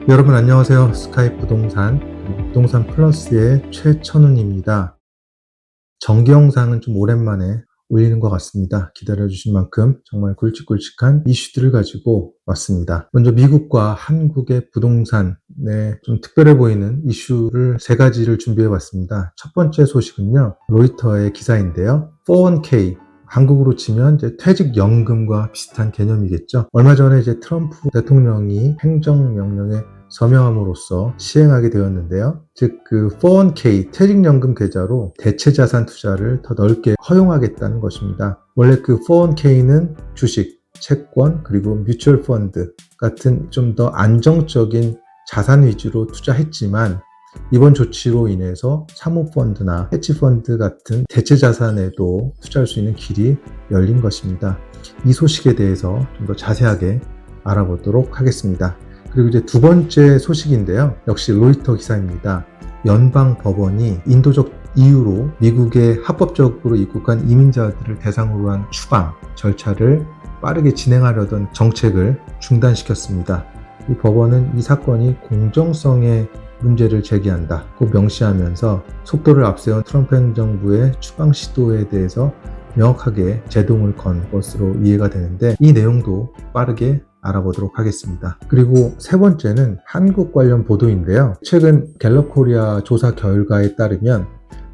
여러분 안녕하세요. 스카이 부동산 부동산 플러스의 최천훈입니다. 정기 영상은 좀 오랜만에 올리는 것 같습니다. 기다려주신 만큼 정말 굵직굵직한 이슈들을 가지고 왔습니다. 먼저 미국과 한국의 부동산에 좀 특별해 보이는 이슈를 세 가지를 준비해 봤습니다. 첫 번째 소식은요, 로이터의 기사인데요. 401k, 한국으로 치면 이제 퇴직연금과 비슷한 개념이겠죠. 얼마 전에 이제 트럼프 대통령이 행정명령에 서명함으로써 시행하게 되었는데요. 즉, 그 401k 퇴직연금 계좌로 대체자산 투자를 더 넓게 허용하겠다는 것입니다. 원래 그 401k는 주식, 채권, 그리고 뮤추얼 펀드 같은 좀 더 안정적인 자산 위주로 투자했지만 이번 조치로 인해서 사모펀드나 헤지펀드 같은 대체자산에도 투자할 수 있는 길이 열린 것입니다. 이 소식에 대해서 좀 더 자세하게 알아보도록 하겠습니다. 그리고 이제 두 번째 소식인데요. 역시 로이터 기사입니다. 연방 법원이 인도적 이유로 미국에 합법적으로 입국한 이민자들을 대상으로 한 추방 절차를 빠르게 진행하려던 정책을 중단시켰습니다. 이 법원은 이 사건이 공정성에 문제를 제기한다고 명시하면서 속도를 앞세운 트럼프 행정부의 추방 시도에 대해서 명확하게 제동을 건 것으로 이해가 되는데, 이 내용도 빠르게 알아보도록 하겠습니다. 그리고 세 번째는 한국 관련 보도인데요. 최근 갤럽 코리아 조사 결과에 따르면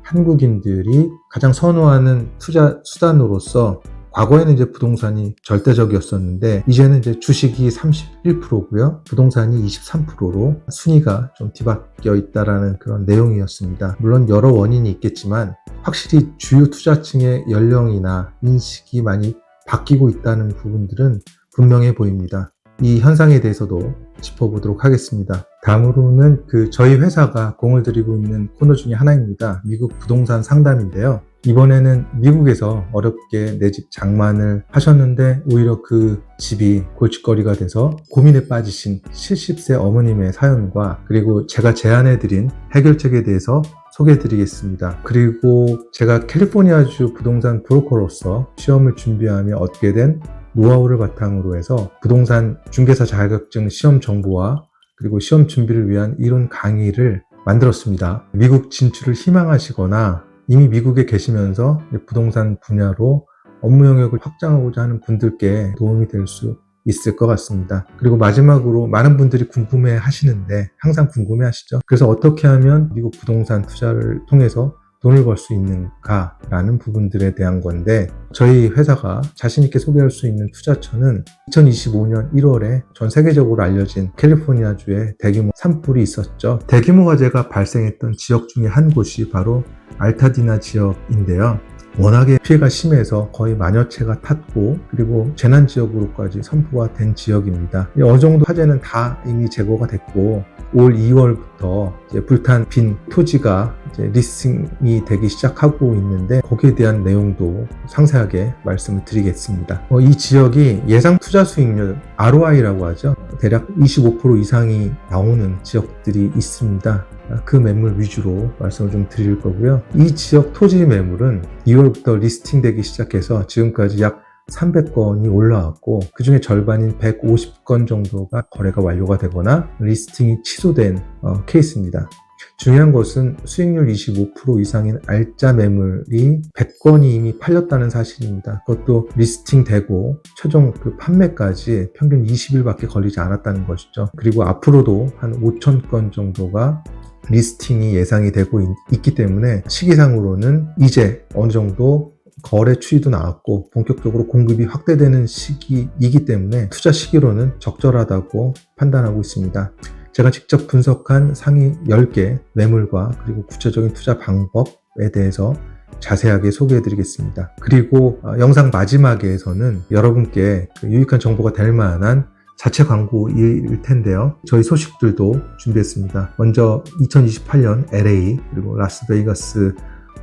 한국인들이 가장 선호하는 투자 수단으로서 과거에는 이제 부동산이 절대적이었었는데 이제는 이제 주식이 31%고요. 부동산이 23%로 순위가 좀 뒤바뀌어 있다라는 그런 내용이었습니다. 물론 여러 원인이 있겠지만 확실히 주요 투자층의 연령이나 인식이 많이 바뀌고 있다는 부분들은 분명해 보입니다. 이 현상에 대해서도 짚어보도록 하겠습니다. 다음으로는 저희 회사가 공을 들이고 있는 코너 중에 하나입니다. 미국 부동산 상담인데요. 이번에는 미국에서 어렵게 내 집 장만을 하셨는데 오히려 그 집이 골칫거리가 돼서 고민에 빠지신 70세 어머님의 사연과, 그리고 제가 제안해드린 해결책에 대해서 소개해드리겠습니다. 그리고 제가 캘리포니아주 부동산 브로커로서 시험을 준비하며 얻게 된 노하우를 바탕으로 해서 부동산 중개사 자격증 시험 정보와 그리고 시험 준비를 위한 이론 강의를 만들었습니다. 미국 진출을 희망하시거나 이미 미국에 계시면서 부동산 분야로 업무 영역을 확장하고자 하는 분들께 도움이 될 수 있을 것 같습니다. 그리고 마지막으로 많은 분들이 궁금해 하시는데, 항상 궁금해 하시죠? 그래서 어떻게 하면 미국 부동산 투자를 통해서 돈을 벌 수 있는가라는 부분들에 대한 건데, 저희 회사가 자신있게 소개할 수 있는 투자처는 2025년 1월에 전 세계적으로 알려진 캘리포니아주에 대규모 산불이 있었죠. 대규모 화재가 발생했던 지역 중에 한 곳이 바로 알타디나 지역인데요. 워낙에 피해가 심해서 거의 만여 채가 탔고, 그리고 재난지역으로까지 선포가 된 지역입니다. 어느 정도 화재는 다 이미 제거가 됐고, 올 2월부터 이제 불탄 빈 토지가 이제 리스팅이 되기 시작하고 있는데, 거기에 대한 내용도 상세하게 말씀을 드리겠습니다. 이 지역이 예상 투자 수익률 ROI라고 하죠. 대략 25% 이상이 나오는 지역들이 있습니다. 그 매물 위주로 말씀을 좀 드릴 거고요. 이 지역 토지 매물은 2월부터 리스팅되기 시작해서 지금까지 약 300건이 올라왔고, 그 중에 절반인 150건 정도가 거래가 완료가 되거나 리스팅이 취소된 케이스입니다. 중요한 것은 수익률 25% 이상인 알짜 매물이 100건이 이미 팔렸다는 사실입니다. 그것도 리스팅되고 최종 그 판매까지 평균 20일밖에 걸리지 않았다는 것이죠. 그리고 앞으로도 한 5,000건 정도가 리스팅이 예상이 되고 있기 때문에 시기상으로는 이제 어느 정도 거래 추이도 나왔고 본격적으로 공급이 확대되는 시기이기 때문에 투자 시기로는 적절하다고 판단하고 있습니다. 제가 직접 분석한 상위 10개 매물과 그리고 구체적인 투자 방법에 대해서 자세하게 소개해드리겠습니다. 그리고 영상 마지막에서는 여러분께 유익한 정보가 될 만한 자체 광고일 텐데요. 저희 소식들도 준비했습니다. 먼저 2028년 LA 그리고 라스베이거스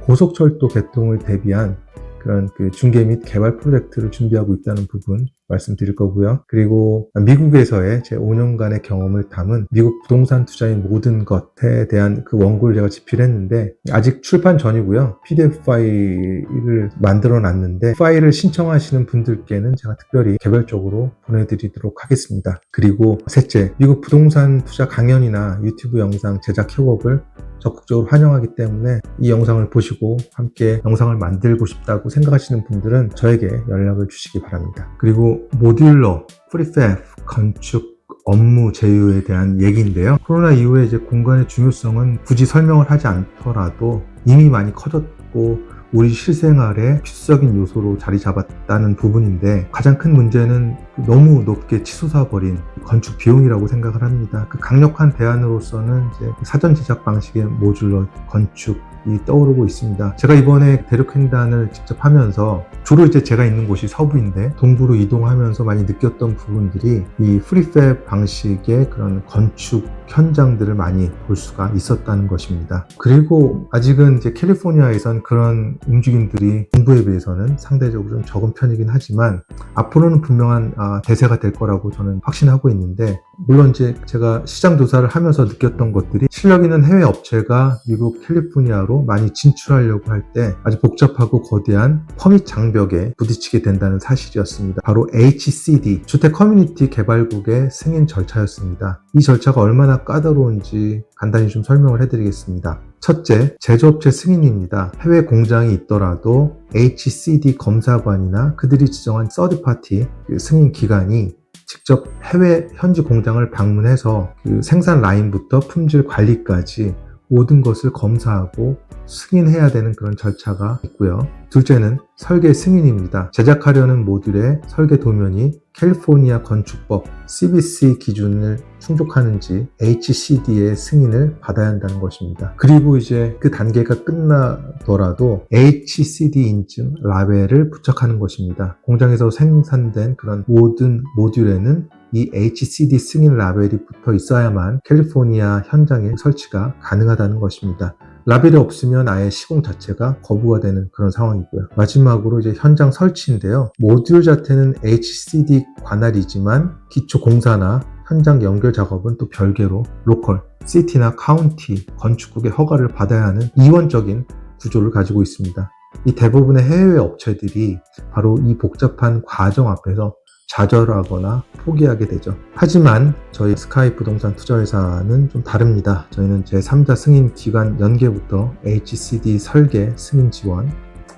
고속철도 개통을 대비한 그런 그 중개 및 개발 프로젝트를 준비하고 있다는 부분 말씀드릴 거고요. 그리고 미국에서의 제 5년간의 경험을 담은 미국 부동산 투자의 모든 것에 대한 그 원고를 제가 집필했는데 아직 출판 전이고요. PDF 파일을 만들어 놨는데 파일을 신청하시는 분들께는 제가 특별히 개별적으로 보내드리도록 하겠습니다. 그리고 셋째, 미국 부동산 투자 강연이나 유튜브 영상 제작 협업을 적극적으로 환영하기 때문에 이 영상을 보시고 함께 영상을 만들고 싶다고 생각하시는 분들은 저에게 연락을 주시기 바랍니다. 그리고 모듈러, 프리팹, 건축, 업무 제휴에 대한 얘기인데요. 코로나 이후에 이제 공간의 중요성은 굳이 설명을 하지 않더라도 이미 많이 커졌고 우리 실생활의 필수적인 요소로 자리 잡았다는 부분인데 가장 큰 문제는 너무 높게 치솟아 버린 건축 비용이라고 생각을 합니다. 그 강력한 대안으로서는 이제 사전 제작 방식의 모듈러 건축이 떠오르고 있습니다. 제가 이번에 대륙횡단을 직접 하면서 주로 이제 제가 있는 곳이 서부인데 동부로 이동하면서 많이 느꼈던 부분들이 이 프리팹 방식의 그런 건축 현장들을 많이 볼 수가 있었다는 것입니다. 그리고 아직은 이제 캘리포니아에선 그런 움직임들이 동부에 비해서는 상대적으로 좀 적은 편이긴 하지만 앞으로는 분명한 대세가 될 거라고 저는 확신하고 있는데 물론 이제 제가 시장 조사를 하면서 느꼈던 것들이 실력 있는 해외 업체가 미국 캘리포니아로 많이 진출하려고 할 때 아주 복잡하고 거대한 퍼밋 장벽에 부딪히게 된다는 사실이었습니다. 바로 HCD, 주택 커뮤니티 개발국의 승인 절차였습니다. 이 절차가 얼마나 까다로운지 간단히 좀 설명을 해드리겠습니다. 첫째, 제조업체 승인입니다. 해외 공장이 있더라도 HCD 검사관이나 그들이 지정한 서드파티 승인 기관이 직접 해외 현지 공장을 방문해서 그 생산 라인부터 품질 관리까지 모든 것을 검사하고 승인해야 되는 그런 절차가 있고요. 둘째는 설계 승인입니다. 제작하려는 모듈의 설계 도면이 캘리포니아 건축법 CBC 기준을 충족하는지 HCD의 승인을 받아야 한다는 것입니다. 그리고 이제 그 단계가 끝나더라도 HCD 인증 라벨을 부착하는 것입니다. 공장에서 생산된 그런 모든 모듈에는 이 HCD 승인 라벨이 붙어 있어야만 캘리포니아 현장에 설치가 가능하다는 것입니다. 라벨이 없으면 아예 시공 자체가 거부가 되는 그런 상황이고요. 마지막으로 이제 현장 설치인데요. 모듈 자체는 HCD 관할이지만 기초 공사나 현장 연결 작업은 또 별개로 로컬, 시티나 카운티 건축국의 허가를 받아야 하는 이원적인 구조를 가지고 있습니다. 이 대부분의 해외 업체들이 바로 이 복잡한 과정 앞에서 좌절하거나 포기하게 되죠. 하지만 저희 스카이 부동산 투자회사는 좀 다릅니다. 저희는 제3자 승인 기관 연계부터 HCD 설계 승인 지원,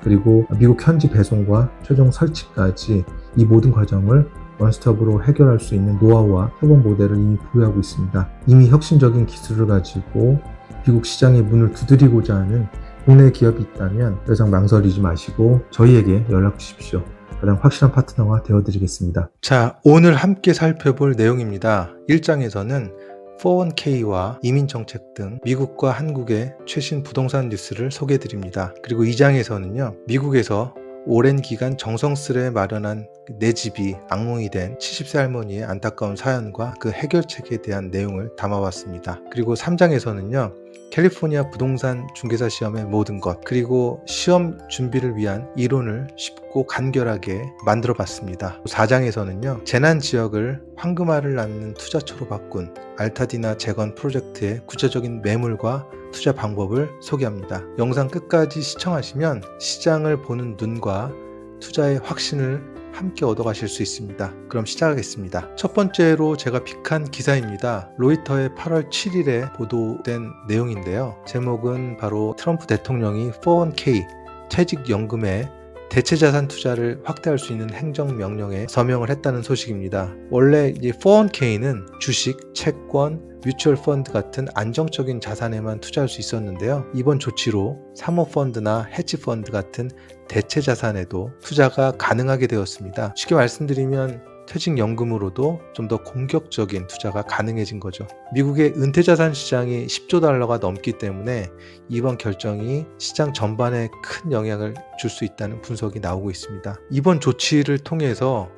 그리고 미국 현지 배송과 최종 설치까지 이 모든 과정을 원스톱으로 해결할 수 있는 노하우와 협업 모델을 이미 보유하고 있습니다. 이미 혁신적인 기술을 가지고 미국 시장의 문을 두드리고자 하는 국내 기업이 있다면 더 이상 망설이지 마시고 저희에게 연락 주십시오. 가장 확실한 파트너가 되어드리겠습니다. 자, 오늘 함께 살펴볼 내용입니다. 1장에서는 401k와 이민정책 등 미국과 한국의 최신 부동산 뉴스를 소개해드립니다. 그리고 2장에서는요, 미국에서 오랜 기간 정성스레 마련한 내 집이 악몽이 된 70세 할머니의 안타까운 사연과 그 해결책에 대한 내용을 담아봤습니다. 그리고 3장에서는요, 캘리포니아 부동산 중개사 시험의 모든 것, 그리고 시험 준비를 위한 이론을 쉽고 간결하게 만들어 봤습니다. 4장에서는요, 재난 지역을 황금알을 낳는 투자처로 바꾼 알타디나 재건 프로젝트의 구체적인 매물과 투자 방법을 소개합니다. 영상 끝까지 시청하시면 시장을 보는 눈과 투자의 확신을 함께 얻어가실 수 있습니다. 그럼 시작하겠습니다. 첫 번째로 제가 픽한 기사입니다. 로이터의 8월 7일에 보도된 내용인데요. 제목은 바로 트럼프 대통령이 401k 퇴직연금에 대체자산 투자를 확대할 수 있는 행정명령에 서명을 했다는 소식입니다. 원래 이 401k는 주식, 채권, 뮤추얼 펀드 같은 안정적인 자산에만 투자할 수 있었는데요. 이번 조치로 사모펀드나 헤지펀드 같은 대체 자산에도 투자가 가능하게 되었습니다. 쉽게 말씀드리면 퇴직연금으로도 좀 더 공격적인 투자가 가능해진 거죠. 미국의 은퇴자산 시장이 10조 달러가 넘기 때문에 이번 결정이 시장 전반에 큰 영향을 줄 수 있다는 분석이 나오고 있습니다. 이번 조치를 통해서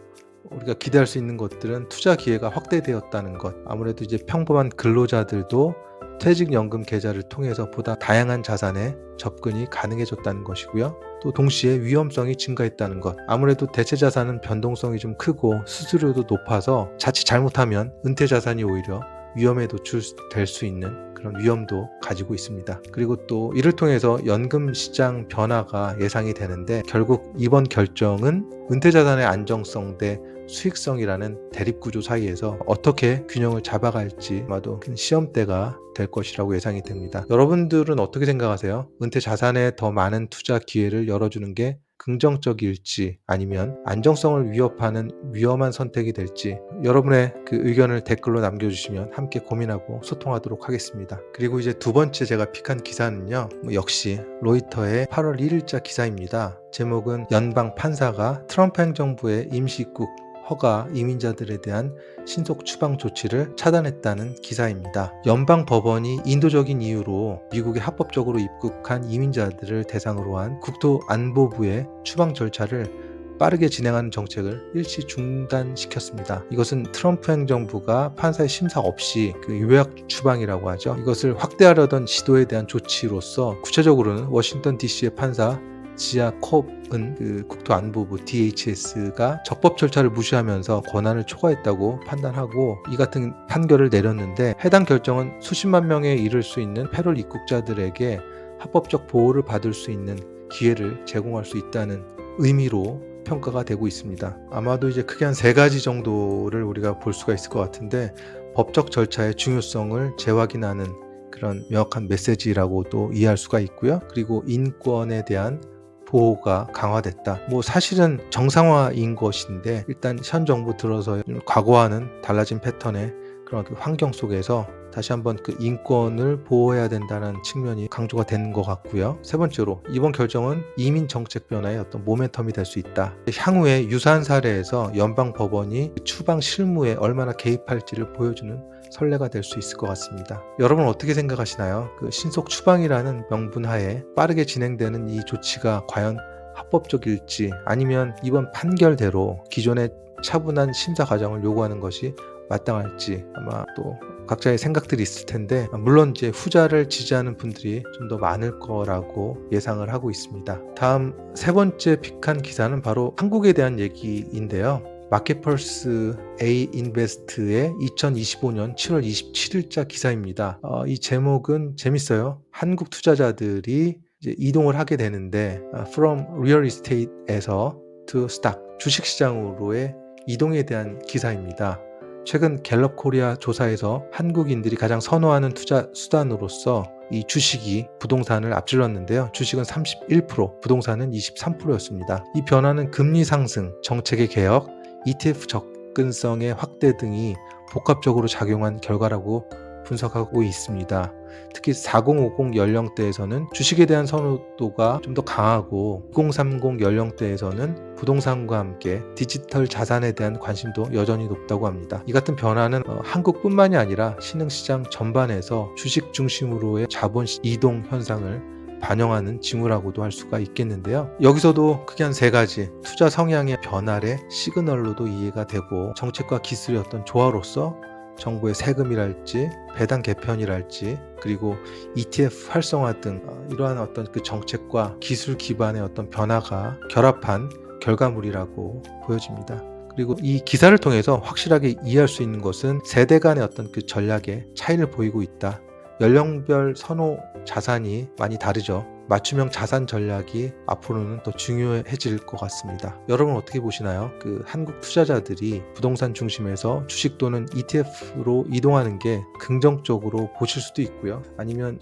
우리가 기대할 수 있는 것들은 투자 기회가 확대되었다는 것, 아무래도 이제 평범한 근로자들도 퇴직연금 계좌를 통해서 보다 다양한 자산에 접근이 가능해졌다는 것이고요. 또 동시에 위험성이 증가했다는 것. 아무래도 대체 자산은 변동성이 좀 크고 수수료도 높아서 자칫 잘못하면 은퇴 자산이 오히려 위험에 노출될 수 있는 그런 위험도 가지고 있습니다. 그리고 또 이를 통해서 연금 시장 변화가 예상이 되는데, 결국 이번 결정은 은퇴 자산의 안정성 대 수익성이라는 대립구조 사이에서 어떻게 균형을 잡아갈지 아마도 큰 시험대가 될 것이라고 예상이 됩니다. 여러분들은 어떻게 생각하세요? 은퇴 자산에 더 많은 투자 기회를 열어주는 게 긍정적일지, 아니면 안정성을 위협하는 위험한 선택이 될지, 여러분의 그 의견을 댓글로 남겨주시면 함께 고민하고 소통하도록 하겠습니다. 그리고 이제 두 번째 제가 픽한 기사는요, 역시 로이터의 8월 1일자 기사입니다. 제목은 연방 판사가 트럼프 행정부의 임시 입국 허가 이민자들에 대한 신속 추방 조치를 차단했다는 기사입니다. 연방 법원이 인도적인 이유로 미국에 합법적으로 입국한 이민자들을 대상으로 한 국토안보부의 추방 절차를 빠르게 진행하는 정책을 일시 중단시켰습니다. 이것은 트럼프 행정부가 판사의 심사 없이 그 요약 추방이라고 하죠. 이것을 확대하려던 시도에 대한 조치로서, 구체적으로는 워싱턴 DC의 판사 지아 콥은 그 국토안보부 DHS가 적법 절차를 무시하면서 권한을 초과했다고 판단하고 이 같은 판결을 내렸는데, 해당 결정은 수십만 명에 이를 수 있는 패롤 입국자들에게 합법적 보호를 받을 수 있는 기회를 제공할 수 있다는 의미로 평가가 되고 있습니다. 아마도 이제 크게 한 3가지 정도를 우리가 볼 수가 있을 것 같은데, 법적 절차의 중요성을 재확인하는 그런 명확한 메시지라고도 이해할 수가 있고요. 그리고 인권에 대한 보호가 강화됐다. 사실은 정상화인 것인데, 일단 현 정부 들어서 과거와는 달라진 패턴의 그런 그 환경 속에서 다시 한번 그 인권을 보호해야 된다는 측면이 강조가 되는 것 같고요. 세 번째로, 이번 결정은 이민 정책 변화의 어떤 모멘텀이 될 수 있다. 향후에 유사한 사례에서 연방 법원이 추방 실무에 얼마나 개입할지를 보여주는 선례가 될 수 있을 것 같습니다. 여러분 어떻게 생각하시나요? 그 신속 추방이라는 명분 하에 빠르게 진행되는 이 조치가 과연 합법적일지, 아니면 이번 판결대로 기존의 차분한 심사 과정을 요구하는 것이 마땅할지, 아마 또 각자의 생각들이 있을 텐데, 물론 이제 후자를 지지하는 분들이 좀 더 많을 거라고 예상을 하고 있습니다. 다음 세 번째 픽한 기사는 바로 한국에 대한 얘기인데요. 마켓펄스 A인베스트의 2025년 7월 27일자 기사입니다. 이 제목은 재밌어요. 한국 투자자들이 이제 이동을 하게 되는데, From Real Estate에서 to Stock, 주식시장으로의 이동에 대한 기사입니다. 최근 갤럽 코리아 조사에서 한국인들이 가장 선호하는 투자 수단으로서 이 주식이 부동산을 앞질렀는데요. 주식은 31%, 부동산은 23%였습니다. 이 변화는 금리 상승, 정책의 개혁, ETF 접근성의 확대 등이 복합적으로 작용한 결과라고 분석하고 있습니다. 특히 4050 연령대에서는 주식에 대한 선호도가 좀 더 강하고, 2030 연령대에서는 부동산과 함께 디지털 자산에 대한 관심도 여전히 높다고 합니다. 이 같은 변화는 한국뿐만이 아니라 신흥시장 전반에서 주식 중심으로의 자본 이동 현상을 반영하는 징후라고도 할 수가 있겠는데요. 여기서도 크게 한 3가지 투자 성향의 변화의 시그널로도 이해가 되고, 정책과 기술의 어떤 조화로서 정부의 세금이랄지 배당 개편이랄지, 그리고 ETF 활성화 등 이러한 어떤 그 정책과 기술 기반의 어떤 변화가 결합한 결과물이라고 보여집니다. 그리고 이 기사를 통해서 확실하게 이해할 수 있는 것은 세대 간의 어떤 그 전략의 차이를 보이고 있다. 연령별 선호 자산이 많이 다르죠. 맞춤형 자산 전략이 앞으로는 더 중요해질 것 같습니다. 여러분 어떻게 보시나요? 그 한국 투자자들이 부동산 중심에서 주식 또는 ETF로 이동하는 게 긍정적으로 보실 수도 있고요. 아니면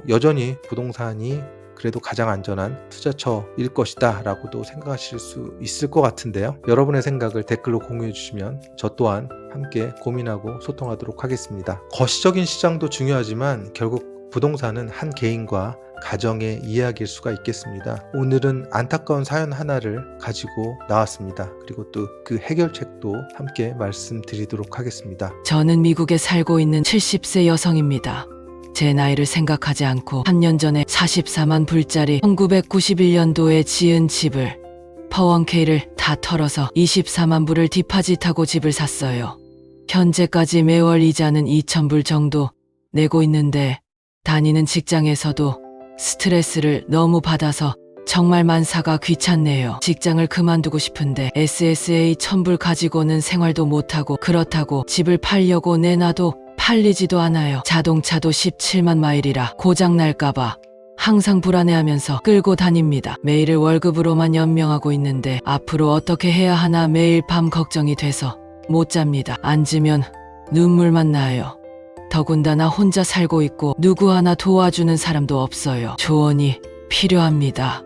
여전히 부동산이 그래도 가장 안전한 투자처일 것이다 라고도 생각하실 수 있을 것 같은데요. 여러분의 생각을 댓글로 공유해 주시면 저 또한 함께 고민하고 소통하도록 하겠습니다. 거시적인 시장도 중요하지만 결국 부동산은 한 개인과 가정의 이야기일 수가 있겠습니다. 오늘은 안타까운 사연 하나를 가지고 나왔습니다. 그리고 또 그 해결책도 함께 말씀드리도록 하겠습니다. 저는 미국에 살고 있는 70세 여성입니다. 제 나이를 생각하지 않고 3년 전에 44만 불짜리 1991년도에 지은 집을 퍼원케이를 다 털어서 24만 불을 디파짓하고 집을 샀어요. 현재까지 매월 이자는 2,000불 정도 내고 있는데, 다니는 직장에서도 스트레스를 너무 받아서 정말 만사가 귀찮네요. 직장을 그만두고 싶은데 SSA 1000불 가지고는 생활도 못하고 그렇다고 집을 팔려고 내놔도 팔리지도 않아요. 자동차도 17만 마일이라 고장날까봐 항상 불안해하면서 끌고 다닙니다. 매일을 월급으로만 연명하고 있는데 앞으로 어떻게 해야 하나 매일 밤 걱정이 돼서 못 잡니다. 앉으면 눈물만 나요. 더군다나 혼자 살고 있고 누구 하나 도와주는 사람도 없어요. 조언이 필요합니다.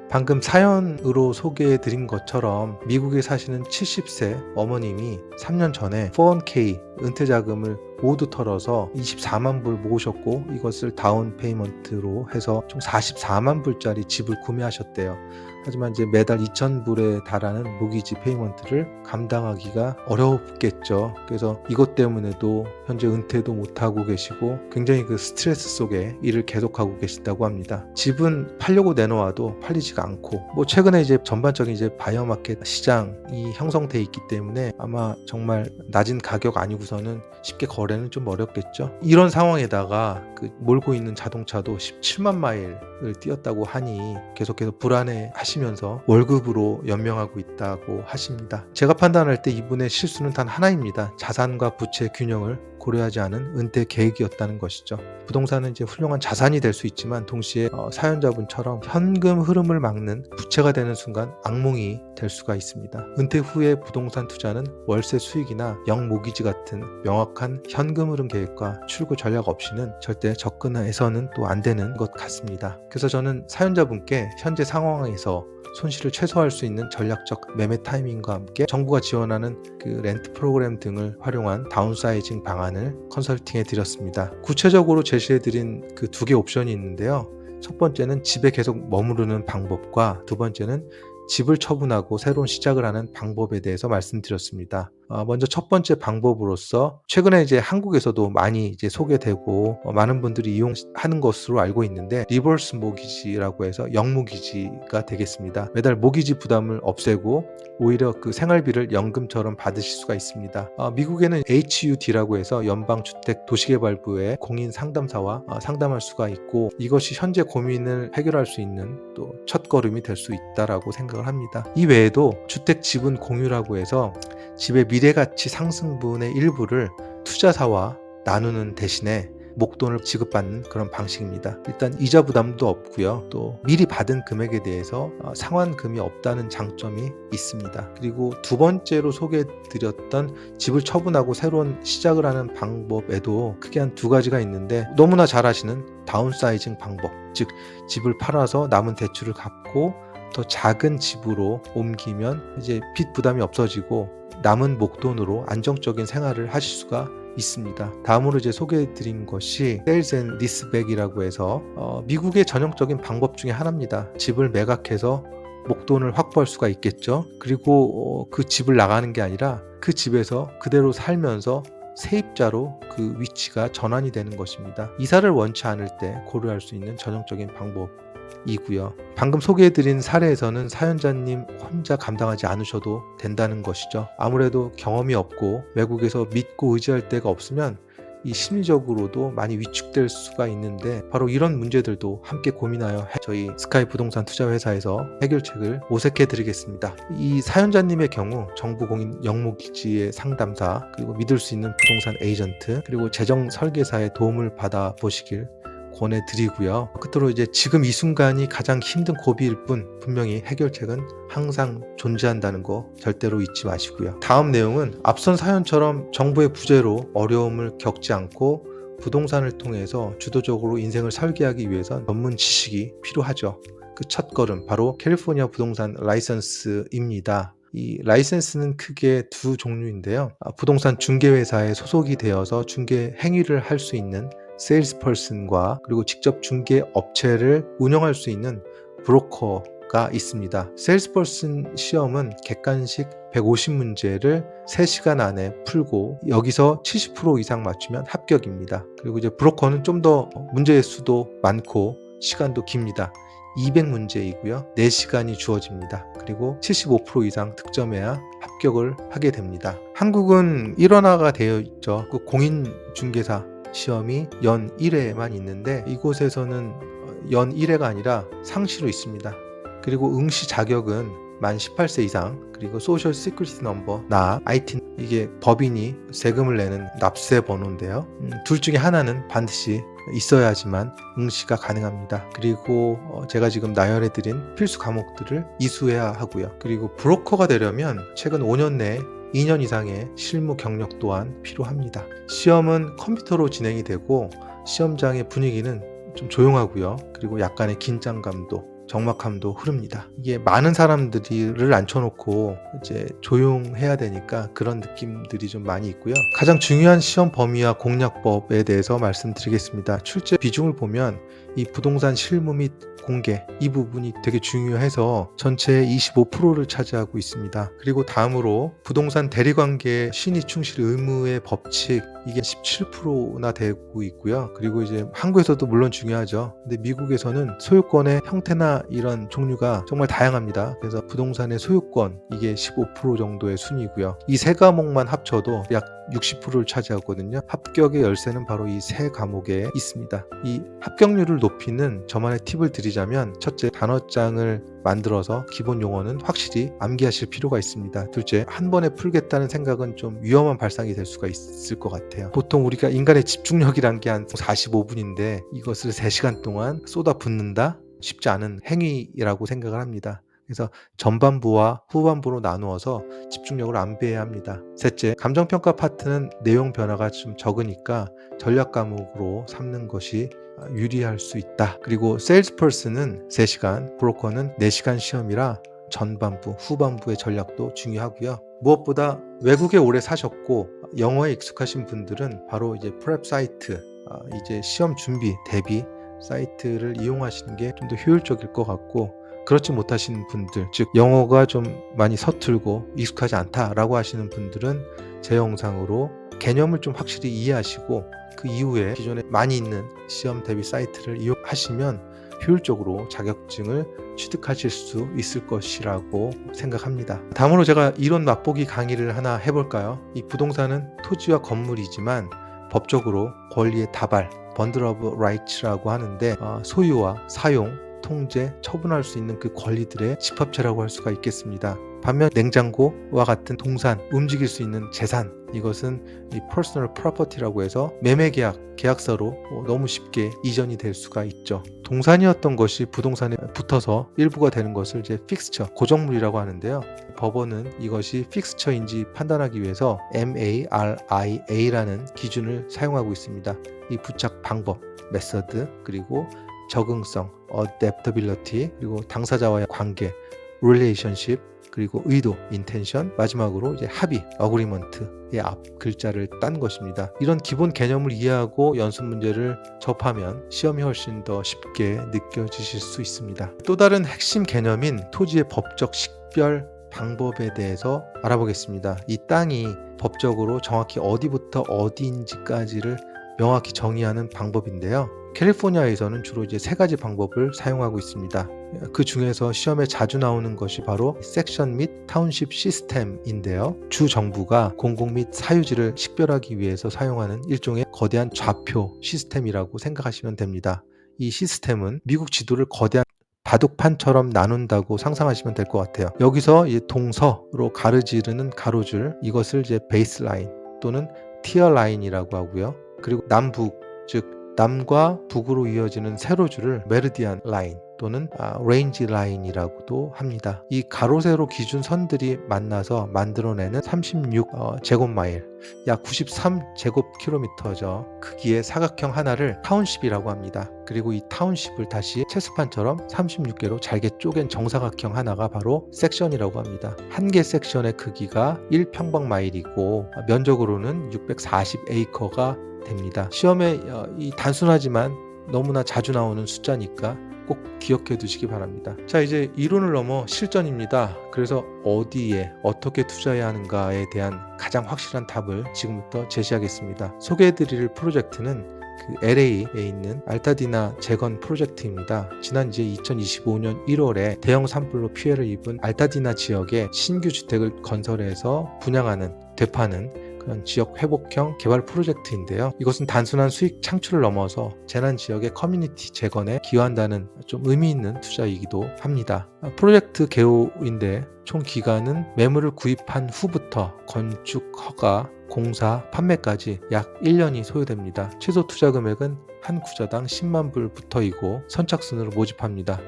방금 사연으로 소개해드린 것처럼 미국에 사시는 70세 어머님이 3년 전에 401k 은퇴자금을 모두 털어서 24만 불 모으셨고 이것을 다운 페이먼트로 해서 총 44만 불짜리 집을 구매하셨대요. 하지만 이제 매달 2,000불에 달하는 모기지 페이먼트를 감당하기가 어렵겠죠. 그래서 이것 때문에도 현재 은퇴도 못하고 계시고 굉장히 그 스트레스 속에 일을 계속하고 계신다고 합니다. 집은 팔려고 내놓아도 팔리지가 않고 최근에 이제 전반적인 이제 바이오 마켓 시장이 형성돼 있기 때문에 아마 정말 낮은 가격 아니고서는 쉽게 거래는 좀 어렵겠죠. 이런 상황에다가 그 몰고 있는 자동차도 17만 마일을 뛰었다고 하니 계속해서 불안해 하시면서 월급으로 연명하고 있다고 하십니다. 제가 판단할 때 이분의 실수는 단 하나입니다. 자산과 부채 균형을 고려하지 않은 은퇴 계획이었다는 것이죠. 부동산은 이제 훌륭한 자산이 될 수 있지만 동시에 사연자분처럼 현금 흐름을 막는 부채가 되는 순간 악몽이 될 수가 있습니다. 은퇴 후에 부동산 투자는 월세 수익이나 영모기지 같은 명확한 현금 흐름 계획과 출구 전략 없이는 절대 접근해서는 또 안 되는 것 같습니다. 그래서 저는 사연자분께 현재 상황에서 손실을 최소화할 수 있는 전략적 매매 타이밍과 함께 정부가 지원하는 그 렌트 프로그램 등을 활용한 다운사이징 방안을 컨설팅해 드렸습니다. 구체적으로 제시해 드린 그 두 개 옵션이 있는데요. 첫 번째는 집에 계속 머무르는 방법과 두 번째는 집을 처분하고 새로운 시작을 하는 방법에 대해서 말씀드렸습니다. 먼저 첫 번째 방법으로서 최근에 이제 한국에서도 많이 이제 소개되고 많은 분들이 이용하는 것으로 알고 있는데 리버스 모기지라고 해서 영모기지가 되겠습니다. 매달 모기지 부담을 없애고 오히려 그 생활비를 연금처럼 받으실 수가 있습니다. 미국에는 HUD라고 해서 연방주택도시개발부의 공인 상담사와 상담할 수가 있고 이것이 현재 고민을 해결할 수 있는 또 첫걸음이 될 수 있다라고 생각을 합니다. 이 외에도 주택 지분 공유라고 해서 집의 미래가치 상승분의 일부를 투자사와 나누는 대신에 목돈을 지급받는 그런 방식입니다. 일단 이자 부담도 없고요. 또 미리 받은 금액에 대해서 상환금이 없다는 장점이 있습니다. 그리고 두 번째로 소개해드렸던 집을 처분하고 새로운 시작을 하는 방법에도 크게 한 두 가지가 있는데 너무나 잘 아시는 다운사이징 방법, 즉 집을 팔아서 남은 대출을 갚고 더 작은 집으로 옮기면 이제 빚 부담이 없어지고 남은 목돈으로 안정적인 생활을 하실 수가 있습니다. 다음으로 이제 소개해드린 것이 세일즈 앤 리스백이라고 해서 미국의 전형적인 방법 중에 하나입니다. 집을 매각해서 목돈을 확보할 수가 있겠죠. 그리고 그 집을 나가는 게 아니라 그 집에서 그대로 살면서 세입자로 그 위치가 전환이 되는 것입니다. 이사를 원치 않을 때 고려할 수 있는 전형적인 방법이고요. 방금 소개해드린 사례에서는 사연자님 혼자 감당하지 않으셔도 된다는 것이죠. 아무래도 경험이 없고 외국에서 믿고 의지할 데가 없으면 이 심리적으로도 많이 위축될 수가 있는데 바로 이런 문제들도 함께 고민하여 저희 스카이 부동산 투자회사에서 해결책을 모색해 드리겠습니다. 이 사연자님의 경우 정부 공인 영모기지의 상담사 그리고 믿을 수 있는 부동산 에이전트 그리고 재정 설계사의 도움을 받아 보시길 권해드리고요. 끝으로 이제 지금 이 순간이 가장 힘든 고비일 뿐 분명히 해결책은 항상 존재한다는 거 절대로 잊지 마시고요. 다음 내용은 앞선 사연처럼 정부의 부재로 어려움을 겪지 않고 부동산을 통해서 주도적으로 인생을 설계하기 위해선 전문 지식이 필요하죠. 그 첫걸음 바로 캘리포니아 부동산 라이선스입니다. 이 라이센스는 크게 두 종류인데요. 부동산 중개회사에 소속이 되어서 중개 행위를 할 수 있는 세일스퍼슨과 그리고 직접 중개 업체를 운영할 수 있는 브로커가 있습니다. 세일스퍼슨 시험은 객관식 150문제를 3시간 안에 풀고 여기서 70% 이상 맞추면 합격입니다. 그리고 이제 브로커는 좀 더 문제의 수도 많고 시간도 깁니다. 200문제이고요. 4시간이 주어집니다. 그리고 75% 이상 득점해야 합격을 하게 됩니다. 한국은 일원화가 되어 있죠. 그 공인중개사 시험이 연 1회만 있는데 이곳에서는 연 1회가 아니라 상시로 있습니다. 그리고 응시 자격은 만 18세 이상, 그리고 소셜 시큐리티 넘버, 나, IT, 이게 법인이 세금을 내는 납세 번호인데요. 둘 중에 하나는 반드시 있어야지만 응시가 가능합니다. 그리고 제가 지금 나열해드린 필수 과목들을 이수해야 하고요. 그리고 브로커가 되려면 최근 5년 내에 2년 이상의 실무 경력 또한 필요합니다. 시험은 컴퓨터로 진행이 되고 시험장의 분위기는 좀 조용하고요. 그리고 약간의 긴장감도 적막함도 흐릅니다. 이게 많은 사람들을 앉혀놓고 이제 조용해야 되니까 그런 느낌들이 좀 많이 있고요. 가장 중요한 시험 범위와 공략법에 대해서 말씀드리겠습니다. 출제 비중을 보면 이 부동산 실무 및 공개 이 부분이 되게 중요해서 전체의 25%를 차지하고 있습니다. 그리고 다음으로 부동산 대리관계 신의 충실 의무의 법칙 이게 17%나 되고 있고요. 그리고 이제 한국에서도 물론 중요하죠. 근데 미국에서는 소유권의 형태나 이런 종류가 정말 다양합니다. 그래서 부동산의 소유권 이게 15% 정도의 순위고요. 이 세 과목만 합쳐도 약 60%를 차지하거든요. 합격의 열쇠는 바로 이 세 과목에 있습니다. 이 합격률을 높이는 저만의 팁을 드리자면, 첫째, 단어장을 만들어서 기본 용어는 확실히 암기하실 필요가 있습니다. 둘째, 한 번에 풀겠다는 생각은 좀 위험한 발상이 될 수가 있을 것 같아요. 보통 우리가 인간의 집중력이란 게 한 45분인데 이것을 3시간 동안 쏟아붓는다? 쉽지 않은 행위라고 생각을 합니다. 그래서 전반부와 후반부로 나누어서 집중력을 안배해야 합니다. 셋째, 감정평가 파트는 내용 변화가 좀 적으니까 전략 과목으로 삼는 것이 유리할 수 있다. 그리고 세일즈퍼슨은 3시간, 브로커는 4시간 시험이라 전반부, 후반부의 전략도 중요하고요. 무엇보다 외국에 오래 사셨고 영어에 익숙하신 분들은 바로 이제 프랩 사이트, 이제 시험 준비, 대비 사이트를 이용하시는 게 좀 더 효율적일 것 같고, 그렇지 못하시는 분들, 즉 영어가 좀 많이 서툴고 익숙하지 않다라고 하시는 분들은 제 영상으로 개념을 좀 확실히 이해하시고 그 이후에 기존에 많이 있는 시험 대비 사이트를 이용하시면 효율적으로 자격증을 취득하실 수 있을 것이라고 생각합니다. 다음으로 제가 이론 맛보기 강의를 하나 해볼까요? 이 부동산은 토지와 건물이지만 법적으로 권리의 다발, 번들 오브 라이츠라고 하는데 소유와 사용, 통제, 처분할 수 있는 그 권리들의 집합체라고 할 수가 있겠습니다. 반면 냉장고와 같은 동산, 움직일 수 있는 재산, 이것은 이 personal property라고 해서 매매계약, 계약서로 너무 쉽게 이전이 될 수가 있죠. 동산이었던 것이 부동산에 붙어서 일부가 되는 것을 이제 fixture, 고정물이라고 하는데요. 법원은 이것이 fixture인지 판단하기 위해서 MARIA라는 기준을 사용하고 있습니다. 이 부착 방법, 메서드, 그리고 적응성, adaptability, 그리고 당사자와의 관계, relationship, 그리고 의도, intention, 마지막으로 이제 합의, agreement의 앞 글자를 딴 것입니다. 이런 기본 개념을 이해하고 연습 문제를 접하면 시험이 훨씬 더 쉽게 느껴지실 수 있습니다. 또 다른 핵심 개념인 토지의 법적 식별 방법에 대해서 알아보겠습니다. 이 땅이 법적으로 정확히 어디부터 어디인지까지를 명확히 정의하는 방법인데요. 캘리포니아에서는 주로 이제 3가지 방법을 사용하고 있습니다. 그 중에서 시험에 자주 나오는 것이 바로 섹션 및 타운십 시스템인데요. 주 정부가 공공 및 사유지를 식별하기 위해서 사용하는 일종의 거대한 좌표 시스템이라고 생각하시면 됩니다. 이 시스템은 미국 지도를 거대한 바둑판처럼 나눈다고 상상하시면 될 것 같아요. 여기서 이 동서로 가르지르는 가로줄, 이것을 이제 베이스라인 또는 티어라인이라고 하고요. 그리고 남북, 즉 남과 북으로 이어지는 세로줄을 메르디안 라인 또는 레인지 라인이라고도 합니다. 이 가로 세로 기준 선들이 만나서 만들어내는 36 제곱마일, 약 93 제곱킬로미터죠. 크기의 사각형 하나를 타운십이라고 합니다. 그리고 이 타운십을 다시 체스판처럼 36개로 잘게 쪼갠 정사각형 하나가 바로 섹션이라고 합니다. 한 개 섹션의 크기가 1평방마일이고 면적으로는 640에이커가 됩니다. 시험에 이 단순하지만 너무나 자주 나오는 숫자니까 꼭 기억해 두시기 바랍니다. 자, 이제 이론을 넘어 실전입니다. 그래서 어디에 어떻게 투자해야 하는가에 대한 가장 확실한 답을 지금부터 제시하겠습니다. 소개해 드릴 프로젝트는 그 LA에 있는 알타디나 재건 프로젝트입니다. 지난 이제 2025년 1월에 대형 산불로 피해를 입은 알타디나 지역에 신규 주택을 건설해서 분양하는, 되파는 그런 지역 회복형 개발 프로젝트인데요. 이것은 단순한 수익 창출을 넘어서 재난 지역의 커뮤니티 재건에 기여한다는 좀 의미 있는 투자이기도 합니다. 프로젝트 개요인데 총 기간은 매물을 구입한 후부터 건축 허가, 공사, 판매까지 약 1년이 소요됩니다. 최소 투자 금액은 한 구자당 10만 불부터이고 선착순으로 모집합니다.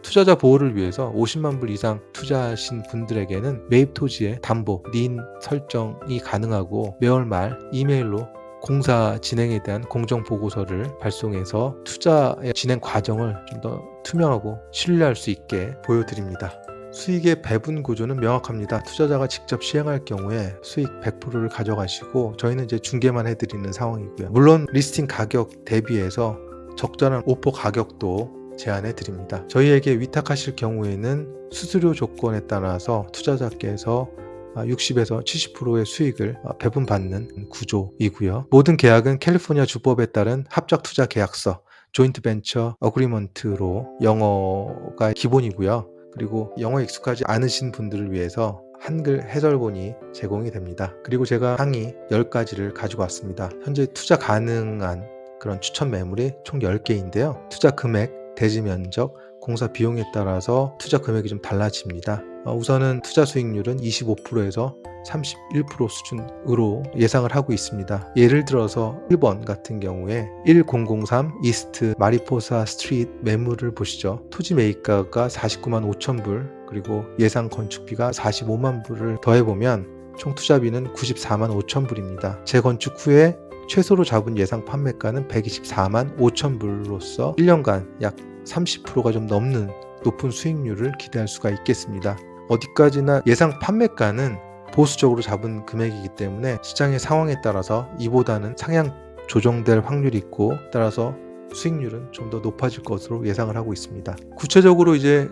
투자자 보호를 위해서 50만 불 이상 투자하신 분들에게는 매입 토지의 담보, 린 설정이 가능하고 매월 말 이메일로 공사 진행에 대한 공정 보고서를 발송해서 투자의 진행 과정을 좀 더 투명하고 신뢰할 수 있게 보여드립니다. 수익의 배분 구조는 명확합니다. 투자자가 직접 시행할 경우에 수익 100%를 가져가시고 저희는 이제 중개만 해드리는 상황이고요. 물론 리스팅 가격 대비해서 적절한 오퍼 가격도 제안해 드립니다. 저희에게 위탁하실 경우에는 수수료 조건에 따라서 투자자께서 60에서 70%의 수익을 배분받는 구조이고요. 모든 계약은 캘리포니아 주법에 따른 합작 투자 계약서, 조인트 벤처 어그리먼트로 영어가 기본이고요. 그리고 영어 익숙하지 않으신 분들을 위해서 한글 해설본이 제공이 됩니다. 그리고 제가 상위 10가지를 가지고 왔습니다. 현재 투자 가능한 그런 추천 매물이 총 10개인데요. 투자 금액, 대지 면적, 공사 비용에 따라서 투자 금액이 좀 달라집니다. 우선은 투자 수익률은 25%에서 31% 수준으로 예상을 하고 있습니다. 예를 들어서 1번 같은 경우에 1003 이스트 마리포사 스트리트 매물을 보시죠. 토지 매입가가 49만 5천 불, 그리고 예상 건축비가 45만 불을 더해보면 총 투자비는 94만 5천 불입니다. 재건축 후에 최소로 잡은 예상 판매가는 124만 5천 불로서 1년간 약 30%가 좀 넘는 높은 수익률을 기대할 수가 있겠습니다. 어디까지나 예상 판매가는 보수적으로 잡은 금액이기 때문에 시장의 상황에 따라서 이보다는 상향 조정될 확률이 있고 따라서 수익률은 좀 더 높아질 것으로 예상을 하고 있습니다. 구체적으로 이제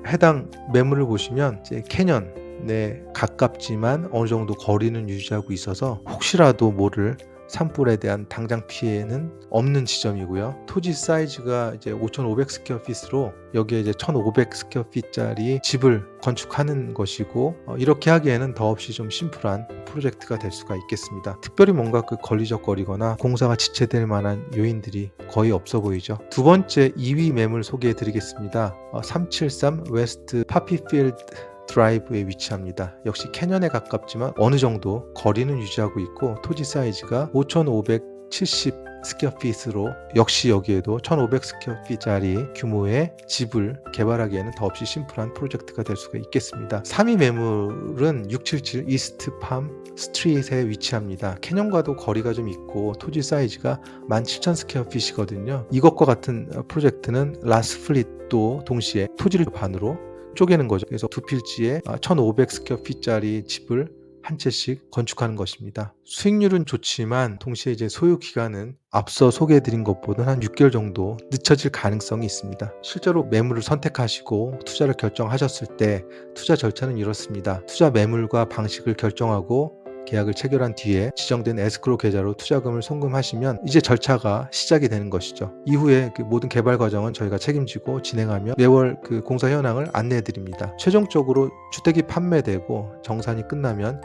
해당 매물을 보시면 이제 캐년에 가깝지만 어느 정도 거리는 유지하고 있어서 혹시라도 모를 산불에 대한 당장 피해는 없는 지점이고요. 토지 사이즈가 이제 5,500 스퀘어핏으로 여기에 이제 1,500 스퀘어핏짜리 집을 건축하는 것이고 이렇게 하기에는 더없이 좀 심플한 프로젝트가 될 수가 있겠습니다. 특별히 뭔가 걸리적거리거나 공사가 지체될 만한 요인들이 거의 없어 보이죠. 두 번째 2위 매물 소개해 드리겠습니다. 373 웨스트 파피필드 드라이브에 위치합니다. 역시 캐년에 가깝지만 어느 정도 거리는 유지하고 있고 토지 사이즈가 5,570 스퀘어핏으로 역시 여기에도 1,500 스퀘어핏짜리 규모의 집을 개발하기에는 더없이 심플한 프로젝트가 될 수가 있겠습니다. 3위 매물은 677 이스트 팜 스트리트에 위치합니다. 캐년과도 거리가 좀 있고 토지 사이즈가 17,000 스퀘어핏이거든요. 이것과 같은 프로젝트는 라스 플릿도 동시에 토지를 반으로 쪼개는 거죠. 그래서 두 필지에 1,500 스퀘어핏짜리 집을 한 채씩 건축하는 것입니다. 수익률은 좋지만 동시에 이제 소요 기간은 앞서 소개해드린 것보다 한 6개월 정도 늦춰질 가능성이 있습니다. 실제로 매물을 선택하시고 투자를 결정하셨을 때 투자 절차는 이렇습니다. 투자 매물과 방식을 결정하고 계약을 체결한 뒤에 지정된 에스크로 계좌로 투자금을 송금하시면 이제 절차가 시작이 되는 것이죠. 이후에 모든 개발 과정은 저희가 책임지고 진행하며 매월 공사 현황을 안내해 드립니다. 최종적으로 주택이 판매되고 정산이 끝나면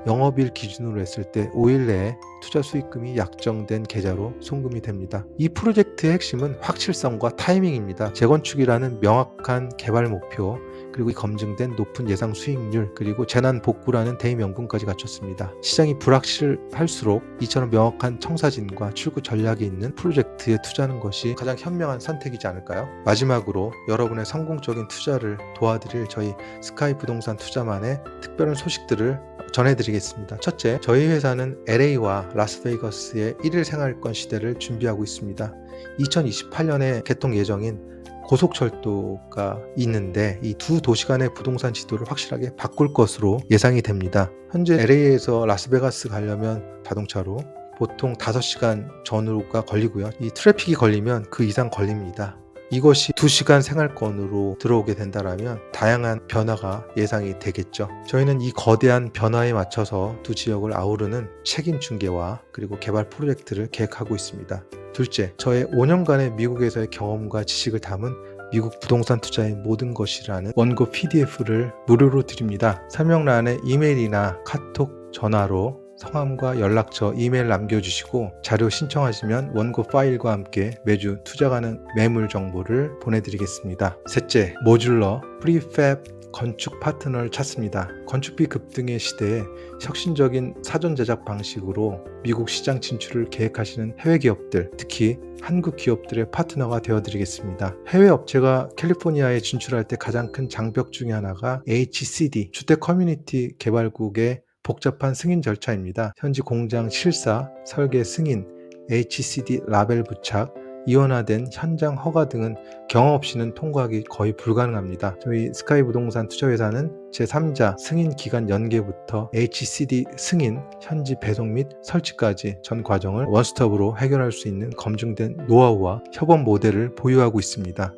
영업일 기준으로 했을 때 5일 내에 투자 수익금이 약정된 계좌로 송금이 됩니다. 이 프로젝트의 핵심은 확실성과 타이밍입니다. 재건축이라는 명확한 개발 목표, 그리고 검증된 높은 예상 수익률, 그리고 재난 복구라는 대의 명분까지 갖췄습니다. 시장이 불확실할수록 이처럼 명확한 청사진과 출구 전략이 있는 프로젝트에 투자하는 것이 가장 현명한 선택이지 않을까요? 마지막으로 여러분의 성공적인 투자를 도와드릴 저희 스카이 부동산 투자만의 특별한 소식들을 전해드리겠습니다. 첫째, 저희 회사는 LA와 라스베이거스의 1일 생활권 시대를 준비하고 있습니다. 2028년에 개통 예정인 고속철도가 있는데 이 두 도시 간의 부동산 지도를 확실하게 바꿀 것으로 예상이 됩니다. 현재 LA에서 라스베가스 가려면 자동차로 보통 5시간 전후가 걸리고요. 이 트래픽이 걸리면 그 이상 걸립니다. 이것이 2시간 생활권으로 들어오게 된다면 다양한 변화가 예상이 되겠죠. 저희는 이 거대한 변화에 맞춰서 두 지역을 아우르는 책임 중개와 그리고 개발 프로젝트를 계획하고 있습니다. 둘째, 저의 5년간의 미국에서의 경험과 지식을 담은 미국 부동산 투자의 모든 것이라는 원고 PDF를 무료로 드립니다. 설명란에 이메일이나 카톡, 전화로 성함과 연락처, 이메일 남겨주시고 자료 신청하시면 원고 파일과 함께 매주 투자 가능 매물 정보를 보내드리겠습니다. 셋째, 모듈러, 프리팹 건축 파트너를 찾습니다. 건축비 급등의 시대에 혁신적인 사전 제작 방식으로 미국 시장 진출을 계획하시는 해외 기업들, 특히 한국 기업들의 파트너가 되어드리겠습니다. 해외 업체가 캘리포니아에 진출할 때 가장 큰 장벽 중에 하나가 HCD, 주택 커뮤니티 개발국의 복잡한 승인 절차입니다. 현지 공장 실사, 설계 승인, HCD 라벨 부착, 이원화된 현장 허가 등은 경험 없이는 통과하기 거의 불가능합니다. 저희 스카이 부동산 투자회사는 제3자 승인 기간 연계부터 HCD 승인, 현지 배송 및 설치까지 전 과정을 원스톱으로 해결할 수 있는 검증된 노하우와 협업 모델을 보유하고 있습니다.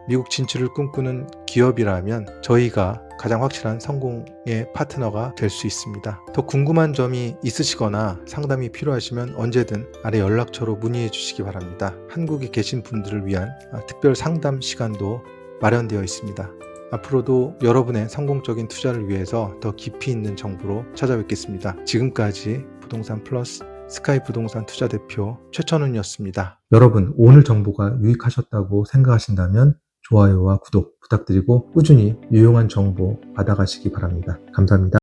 미국 진출을 꿈꾸는 기업이라면 저희가 가장 확실한 성공의 파트너가 될 수 있습니다. 더 궁금한 점이 있으시거나 상담이 필요하시면 언제든 아래 연락처로 문의해 주시기 바랍니다. 한국에 계신 분들을 위한 특별 상담 시간도 마련되어 있습니다. 앞으로도 여러분의 성공적인 투자를 위해서 더 깊이 있는 정보로 찾아뵙겠습니다. 지금까지 부동산 플러스 스카이 부동산 투자 대표 최천훈이었습니다. 여러분, 오늘 정보가 유익하셨다고 생각하신다면 좋아요와 구독 부탁드리고 꾸준히 유용한 정보 받아가시기 바랍니다. 감사합니다.